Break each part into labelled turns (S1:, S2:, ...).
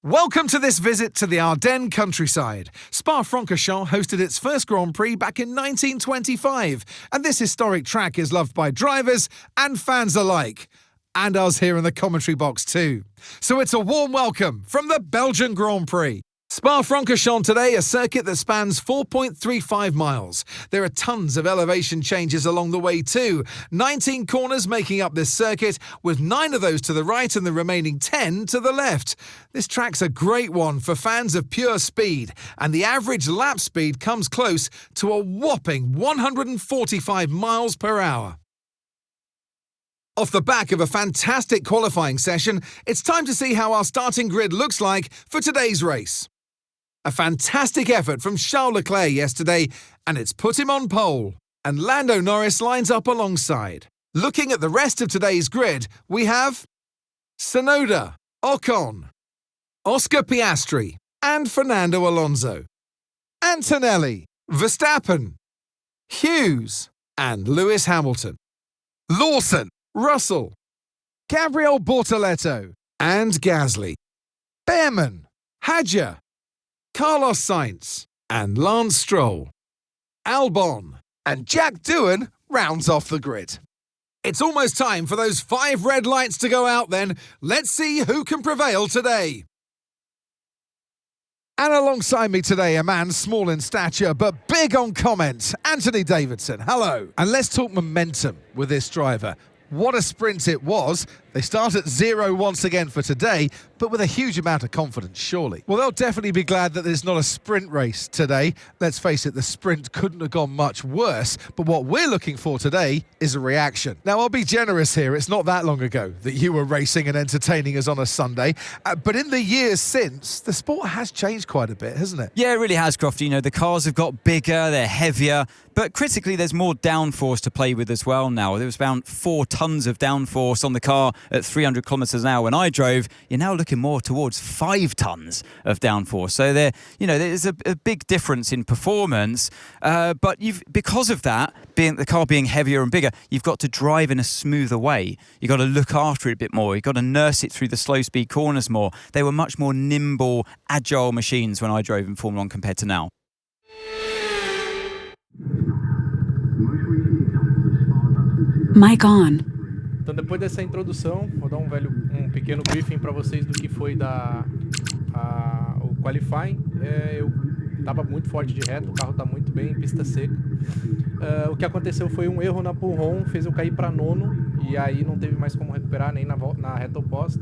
S1: Welcome to this visit to the Ardennes countryside. Spa-Francorchamps hosted its first Grand Prix back in 1925, and this historic track is loved by drivers and fans alike. And us here in the commentary box too. So it's a warm welcome from the Belgian Grand Prix. Spa-Francorchamps today, a circuit that spans 4.35 miles. There are tons of elevation changes along the way too. 19 corners making up this circuit, with 9 of those to the right and the remaining 10 to the left. This track's a great one for fans of pure speed, and the average lap speed comes close to a whopping 145 miles per hour. Off the back of a fantastic qualifying session, it's time to see how our starting grid looks like for today's race. A fantastic effort from Charles Leclerc yesterday, and it's put him on pole. And Lando Norris lines up alongside. Looking at the rest of today's grid, we have Tsunoda, Ocon, Oscar Piastri, and Fernando Alonso. Antonelli, Verstappen, Hughes, and Lewis Hamilton. Lawson, Russell, Gabriel Bortoleto, and Gasly. Behrman, Hadjar, Carlos Sainz, and Lance Stroll. Albon and Jack Doohan rounds off the grid. It's almost time for those 5 red lights to go out then. Let's see who can prevail today. And alongside me today, a man small in stature but big on comment, Anthony Davidson. Hello. And let's talk momentum with this driver. What a sprint it was. They start at 0 once again for today, but with a huge amount of confidence, surely. Well, they'll definitely be glad that there's not a sprint race today. Let's face it, the sprint couldn't have gone much worse, but what we're looking for today is a reaction. Now, I'll be generous here. It's not that long ago that you were racing and entertaining us on a Sunday, but in the years since, the sport has changed quite a bit, hasn't it?
S2: Yeah, it really has, Crofty. You know, the cars have got bigger, they're heavier, but critically, there's more downforce to play with as well now. There was about 4 tons of downforce on the car at 300 kilometers an hour when I drove. You're now looking more towards 5 tons of downforce. So there's a big difference in performance. But because of that, the car being heavier and bigger, you've got to drive in a smoother way. You've got to look after it a bit more. You've got to nurse it through the slow speed corners more. They were much more nimble, agile machines when I drove in Formula 1 compared to now.
S3: Mic on.
S4: Então, depois dessa introdução, vou dar um pequeno briefing para vocês do que foi o qualifying. Eu estava muito forte de reta, o carro está muito bem em pista seca. O que aconteceu foi um erro na pull ron, fez eu cair para 9º, e aí não teve mais como recuperar nem na reta oposta.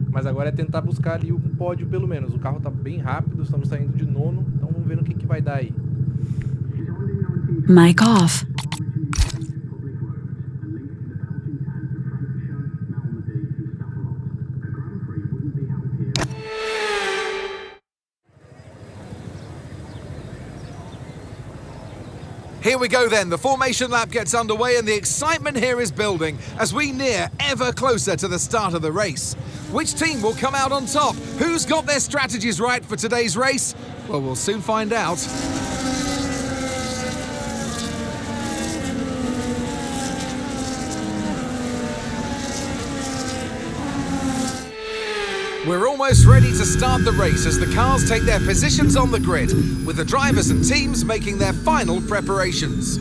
S4: Mas agora é tentar buscar ali um pódio pelo menos. O carro está bem rápido, estamos saindo de 9º, então vamos ver no que vai dar aí.
S3: Mic off.
S1: Here we go then, the formation lap gets underway and the excitement here is building as we near ever closer to the start of the race. Which team will come out on top? Who's got their strategies right for today's race? Well, we'll soon find out. We're almost ready to start the race as the cars take their positions on the grid, with the drivers and teams making their final preparations.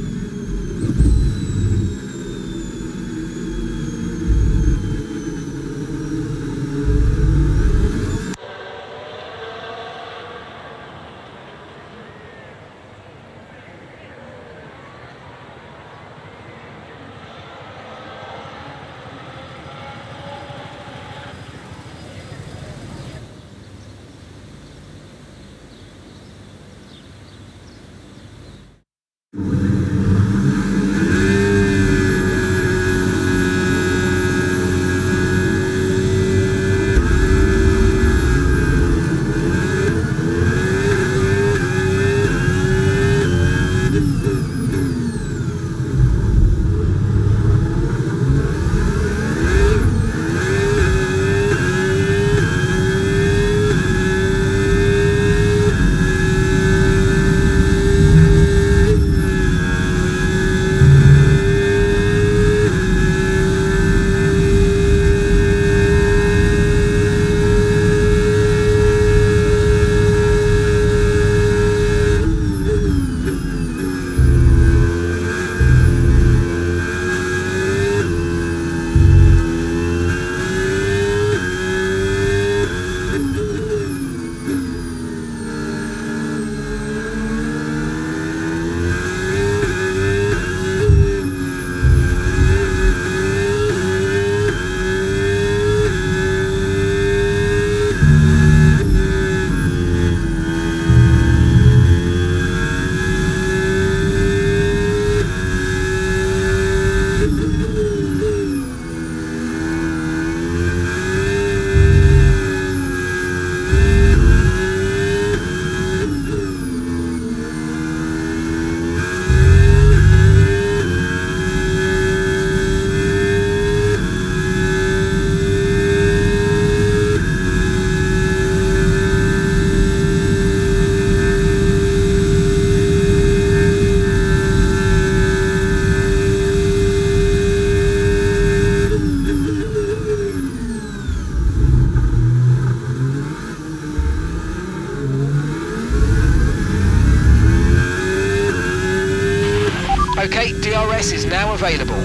S5: access is now available.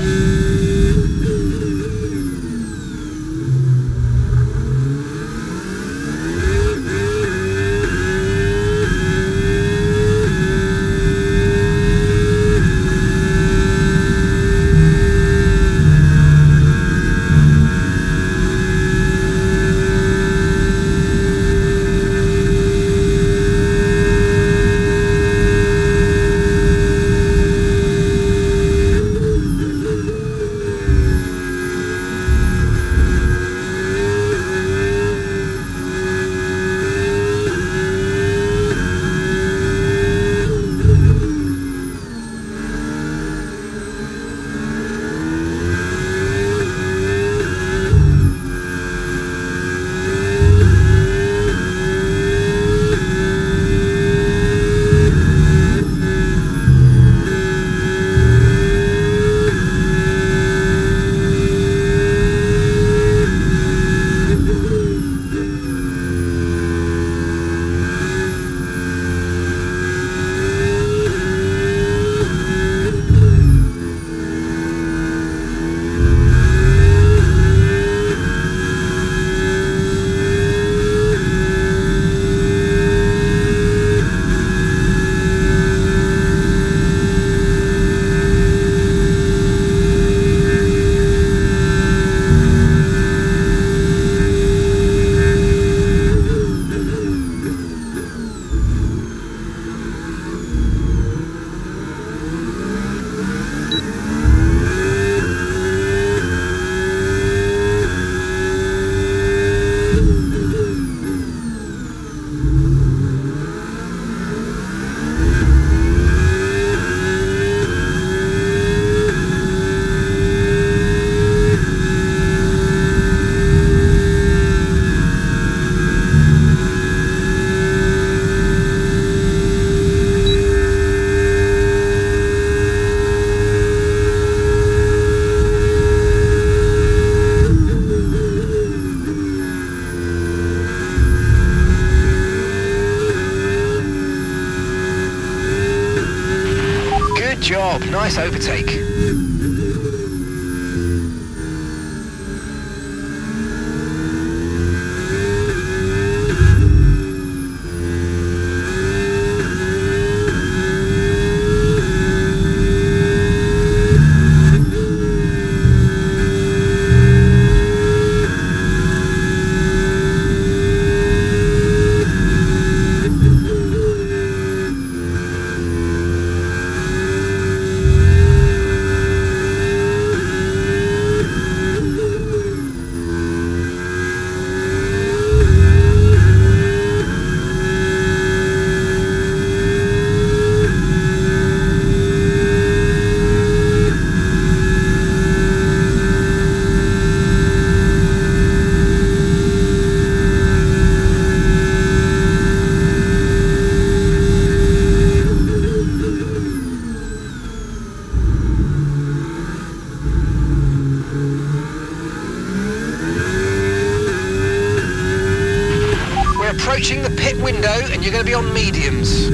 S5: Job, nice overtake. Approaching the pit window and you're going to be on mediums.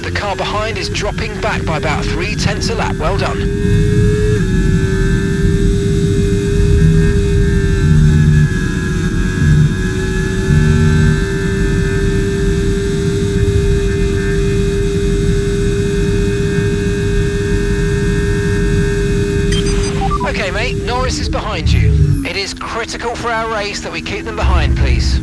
S5: The car behind is dropping back by about 0.3 a lap. Well done. Okay, mate, Norris is behind you. It is critical for our race that we keep them behind, please.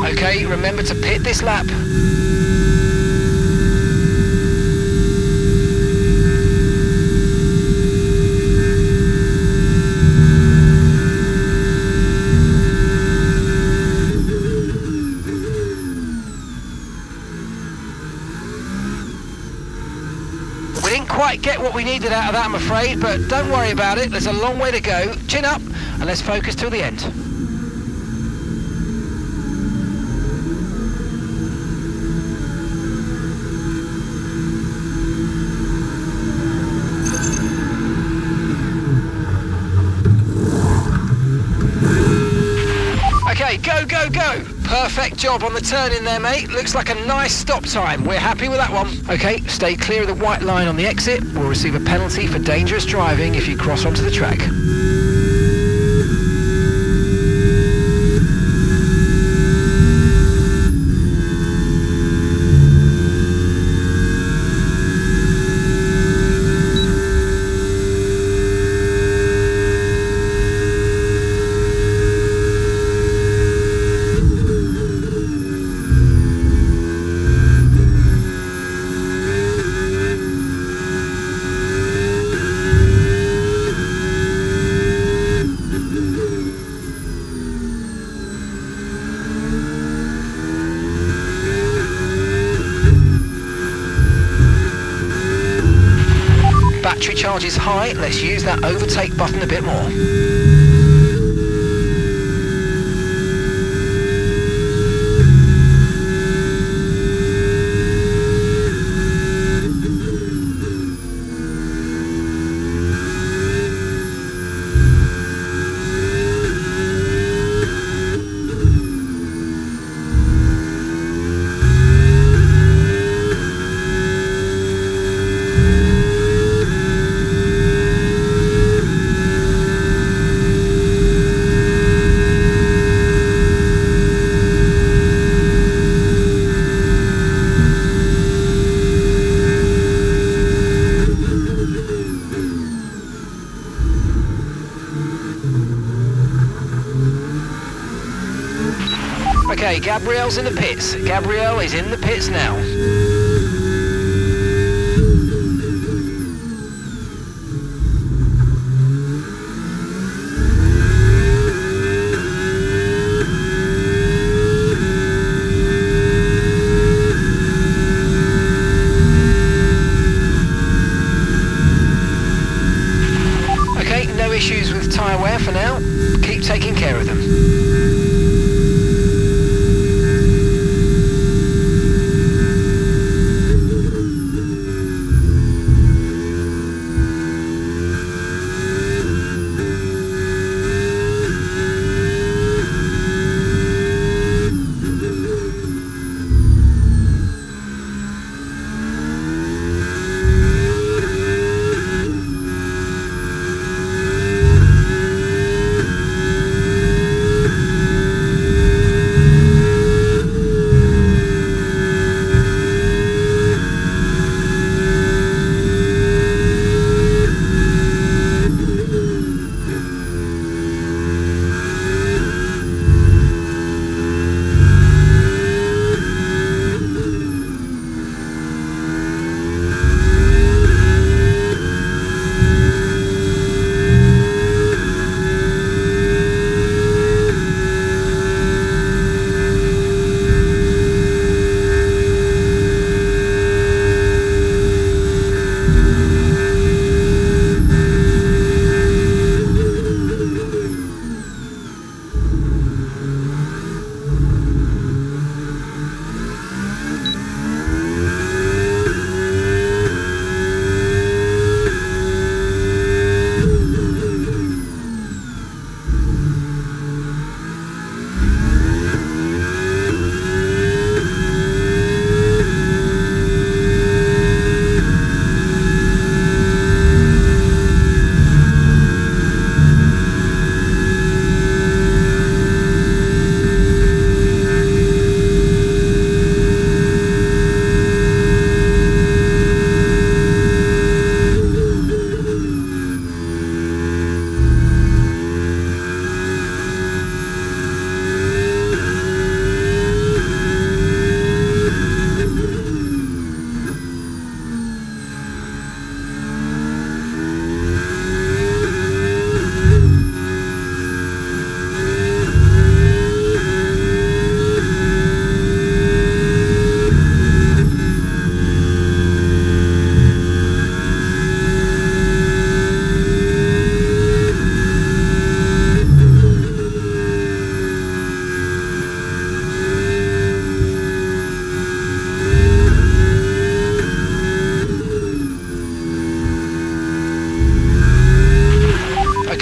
S5: Okay, remember to pit this lap. We didn't quite get what we needed out of that, I'm afraid, but don't worry about it. There's a long way to go. Chin up, and let's focus till the end. Okay, go, go, go. Perfect job on the turn in there, mate. Looks like a nice stop time. We're happy with that one. Okay, stay clear of the white line on the exit. We'll receive a penalty for dangerous driving if you cross onto the track. Battery charge is high, let's use that overtake button a bit more. Okay, Gabrielle's in the pits. Gabrielle is in the pits now. Okay, no issues with tyre wear for now. Keep taking care of them.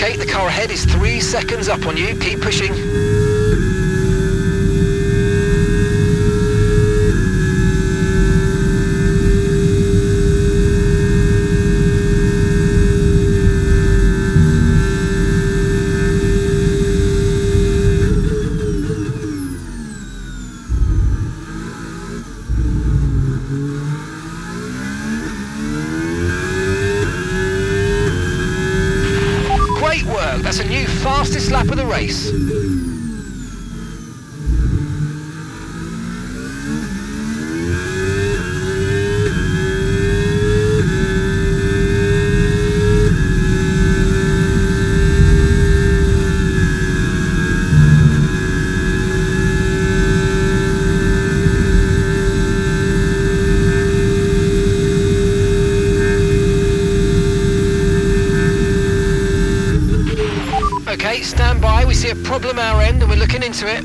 S5: Okay, the car ahead is 3 seconds up on you. Keep pushing. Great work. That's a new fastest lap of the race. Okay, stand by. We see a problem our end and we're looking into it.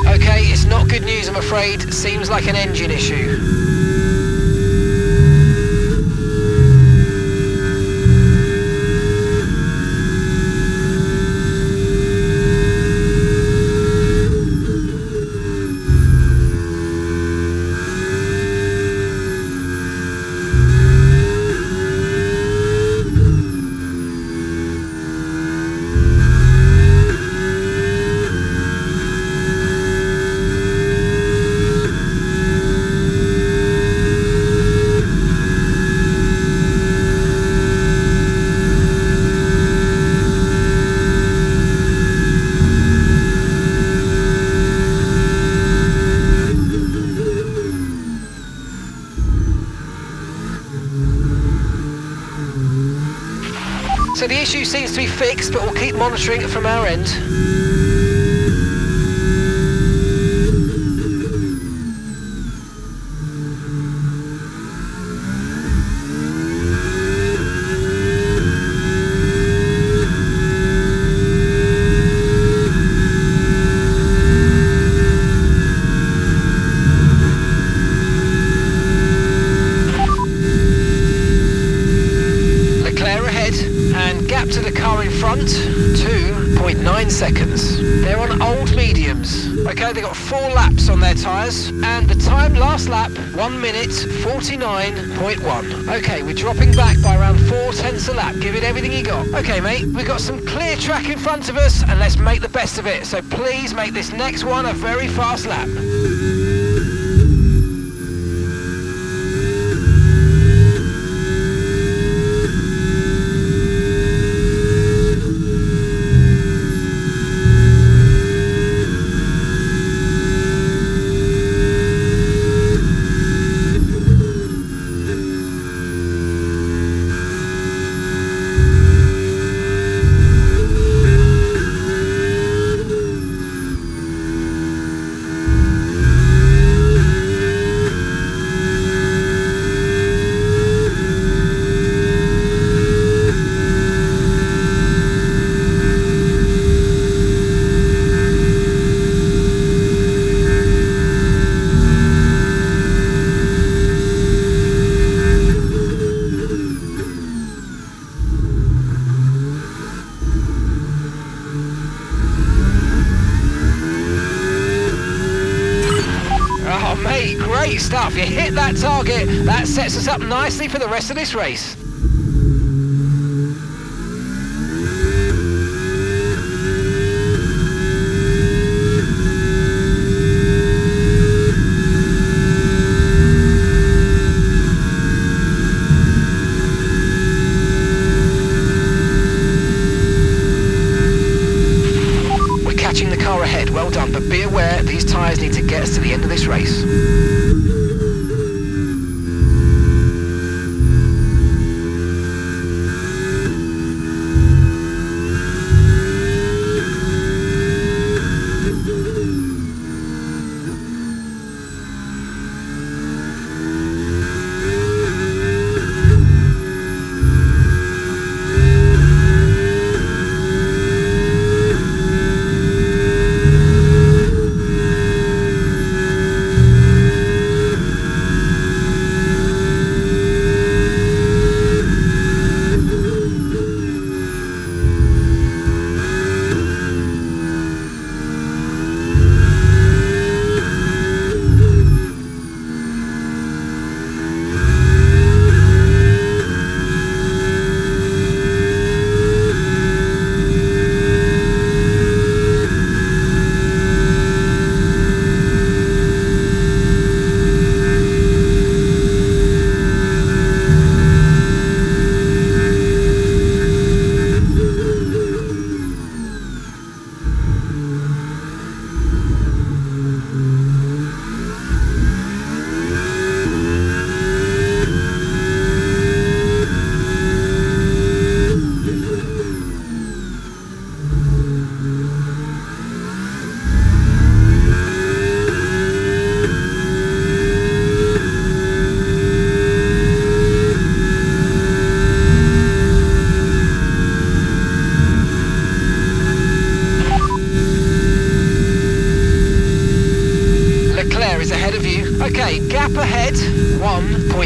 S5: Okay, it's not good news, I'm afraid. Seems like an engine issue. So the issue seems to be fixed, but we'll keep monitoring it from our end. Gap to the car in front, 2.9 seconds. They're on old mediums. Okay, they've got 4 laps on their tyres, and the time last lap, 1 minute 49.1. Okay, we're dropping back by around 4/10 a lap. Give it everything you got. Okay, mate, we've got some clear track in front of us, and let's make the best of it. So please make this next one a very fast lap. Oh mate, great stuff. You hit that target. That sets us up nicely for the rest of this race. Catching the car ahead, well done, but be aware these tyres need to get us to the end of this race.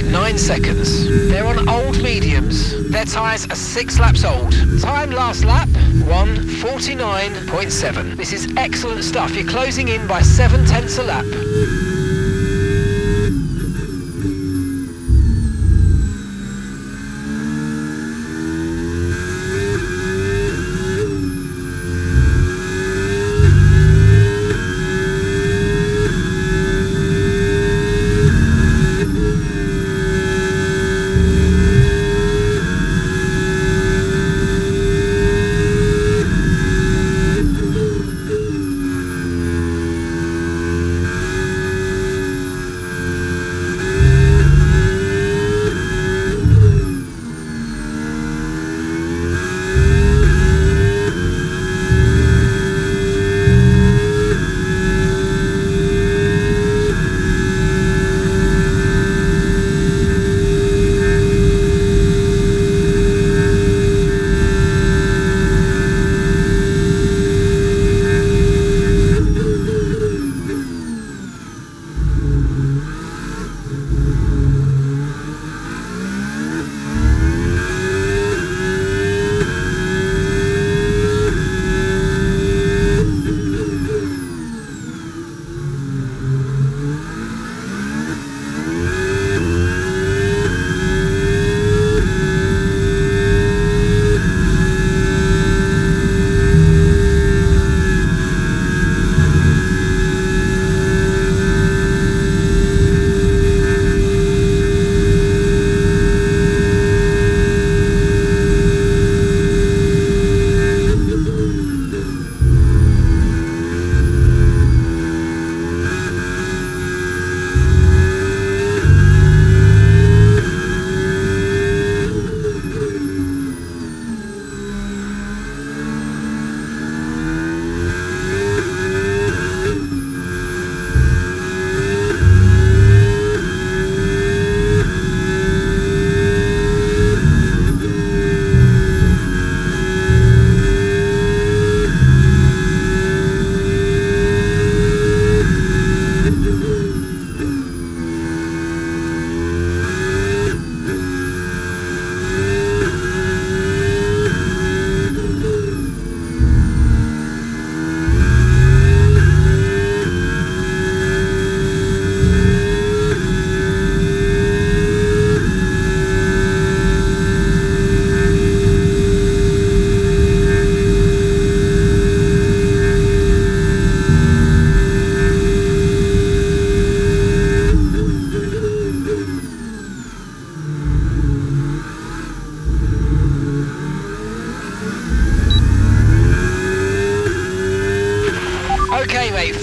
S5: 1.9 seconds. They're on old mediums. Their tyres are 6 laps old. Time last lap, 1:49.7. This is excellent stuff. You're closing in by 7/10 a lap.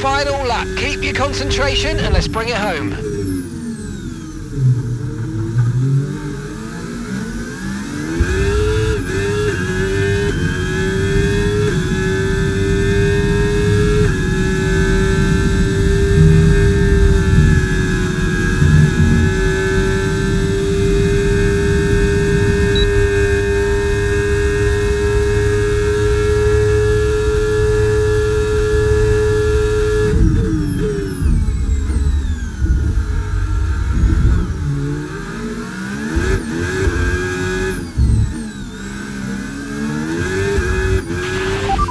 S5: Final lap. Keep your concentration and let's bring it home.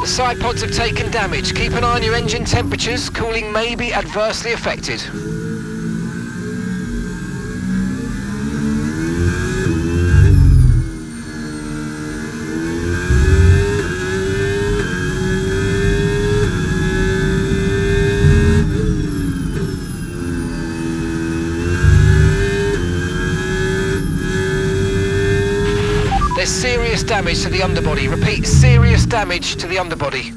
S5: Side pods have taken damage. Keep an eye on your engine temperatures. Cooling may be adversely affected. There's serious damage to the underbody. Repeat, serious damage to the underbody.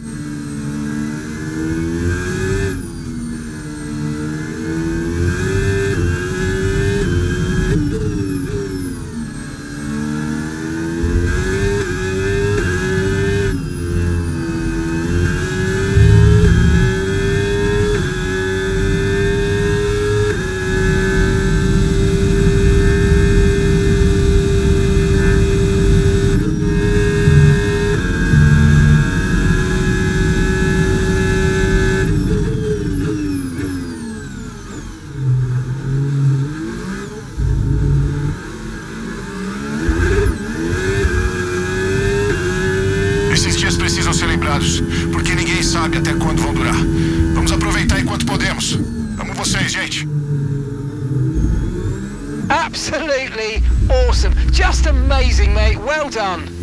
S6: preparados, porque ninguém sabe até quando vão durar. Vamos aproveitar enquanto podemos. Amo vocês, gente.
S5: Absolutely awesome. Just amazing, mate. Well done.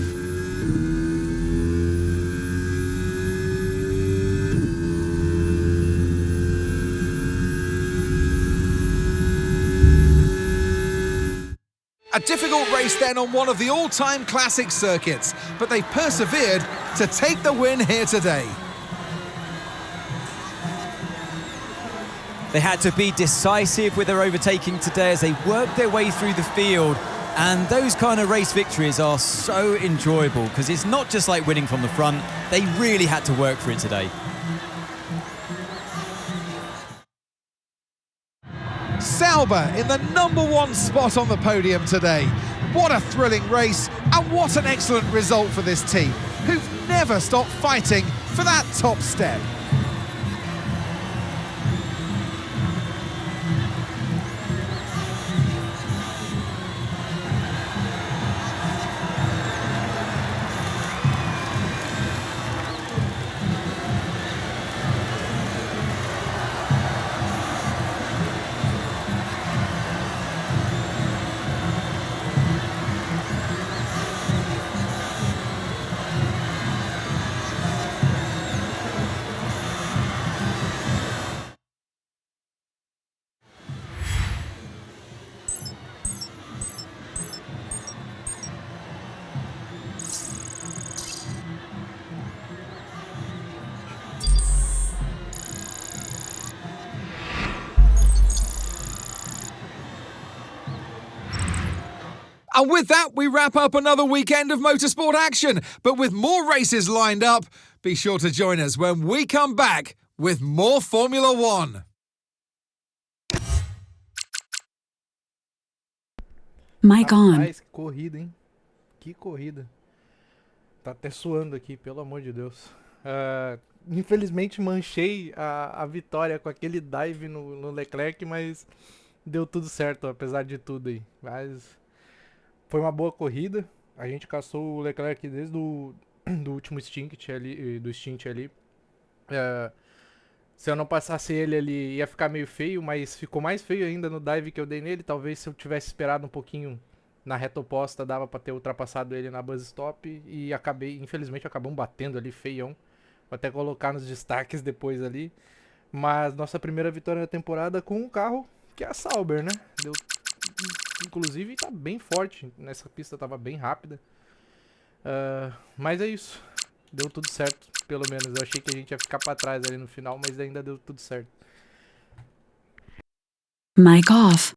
S1: A difficult race then on one of the all-time classic circuits, but they persevered to take the win here today.
S2: They had to be decisive with their overtaking today as they worked their way through the field. And those kind of race victories are so enjoyable because it's not just like winning from the front. They really had to work for it today.
S1: Sauber in the #1 spot on the podium today. What a thrilling race, and what an excellent result for this team, who've never stopped fighting for that top step. And with that, we wrap up another weekend of motorsport action. But with more races lined up, be sure to join us when we come back with more Formula One.
S3: Mic on.
S4: Rapaz, que corrida, hein? Que corrida. Tá até suando aqui, pelo amor de Deus. Infelizmente manchei a vitória com aquele dive no Leclerc, mas deu tudo certo, apesar de tudo aí. Mas foi uma boa corrida. A gente caçou o Leclerc desde do último stint ali. Se eu não passasse ele ia ficar meio feio, mas ficou mais feio ainda no dive que eu dei nele. Talvez se eu tivesse esperado um pouquinho na reta oposta, dava pra ter ultrapassado ele na buzz stop. E infelizmente acabamos batendo ali feião. Vou até colocar nos destaques depois ali. Mas nossa primeira vitória da temporada com um carro que é a Sauber, né? Inclusive tá bem forte, nessa pista tava bem rápida. Mas é isso, deu tudo certo, pelo menos. Eu achei que a gente ia ficar pra trás ali no final, mas ainda deu tudo certo.
S3: Mic off.